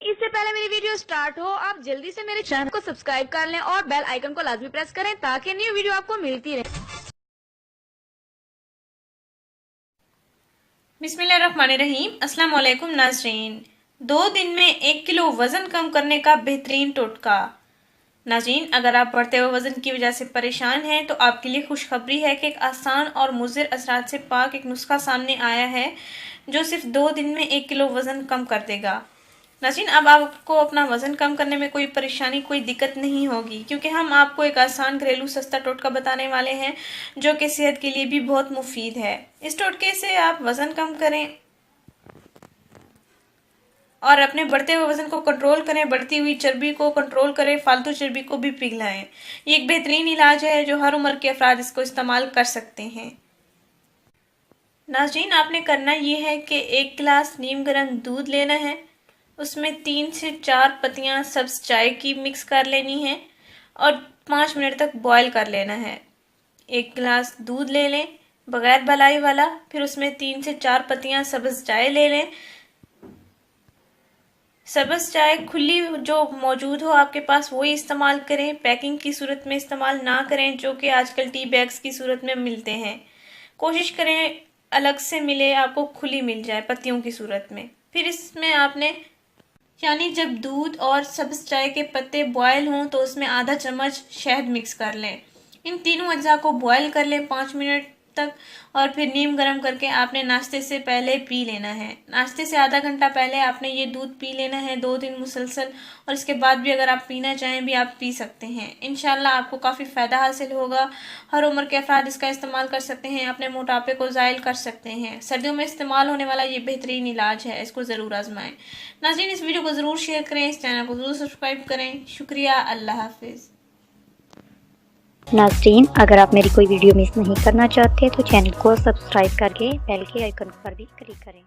इससे पहले मेरी वीडियो स्टार्ट हो आप जल्दी से मेरे चैनल को सब्सक्राइब कर लें और बेल आइकन को लाजमी प्रेस करें ताकि न्यू वीडियो आपको मिलती रहे। बिस्मिल्लाहिर्रहमानिर्रहीम। अस्सलाम वालेकुम नाज़रीन। 2 दिन में 1 किलो वज़न कम करने का बेहतरीन टोटका। नाज़रीन, अगर आप बढ़ते हुए वज़न की वजह से परेशान हैं तो आपके लिए खुशखबरी है कि एक आसान और मुज़िर असरात से पाक एक नुस्खा सामने आया है जो सिर्फ 2 दिन में 1 किलो वज़न कम कर देगा। नाज़रीन, अब आपको अपना वज़न कम करने में कोई परेशानी, कोई दिक्कत नहीं होगी क्योंकि हम आपको एक आसान घरेलू सस्ता टोटका बताने वाले हैं जो कि सेहत के लिए भी बहुत मुफीद है। इस टोटके से आप वज़न कम करें और अपने बढ़ते हुए वज़न को कंट्रोल करें, बढ़ती हुई चर्बी को कंट्रोल करें, फालतू चर्बी को भी पिघलाएं। ये एक बेहतरीन इलाज है जो हर उम्र के अफराद इसको इस्तेमाल कर सकते हैं। नाज़रीन, आपने करना ये है कि 1 गिलास नीम गर्म दूध लेना है, उसमें 3 से 4 पत्तियां सब्ज़ चाय की मिक्स कर लेनी है और 5 मिनट तक बॉईल कर लेना है। 1 गिलास दूध ले लें बग़ैर मलाई वाला, फिर उसमें 3 से 4 पत्तियां सब्ज़ चाय ले लें। सब्ज़ चाय खुली जो मौजूद हो आपके पास वही इस्तेमाल करें, पैकिंग की सूरत में इस्तेमाल ना करें जो कि आजकल टी बैग्स की सूरत में मिलते हैं। कोशिश करें अलग से मिले, आपको खुली मिल जाए पत्तियों की सूरत में। फिर इसमें आपने यानी जब दूध और सब्ज़ चाय के पत्ते बॉयल हों तो उसमें आधा चम्मच शहद मिक्स कर लें। इन तीनों अज्जा को बॉयल कर लें 5 मिनट तक और फिर नीम गर्म करके आपने नाश्ते से पहले पी लेना है। नाश्ते से आधा घंटा पहले आपने ये दूध पी लेना है 2 दिन मुसलसल, और इसके बाद भी अगर आप पीना चाहें भी आप पी सकते हैं। इंशाल्लाह आपको काफ़ी फ़ायदा हासिल होगा। हर उम्र के अफराद इसका इस्तेमाल कर सकते हैं, अपने मोटापे को ज़ायल कर सकते हैं। सर्दियों में इस्तेमाल होने वाला ये बेहतरीन इलाज है, इसको ज़रूर आजमाएं। नाज़रीन, इस वीडियो को ज़रूर शेयर करें, इस चैनल को ज़रूर सब्सक्राइब करें। शुक्रिया, अल्लाह हाफिज़। नाज़रीन, अगर आप मेरी कोई वीडियो मिस नहीं करना चाहते तो चैनल को सब्सक्राइब करके बेल के आइकन पर भी क्लिक करें।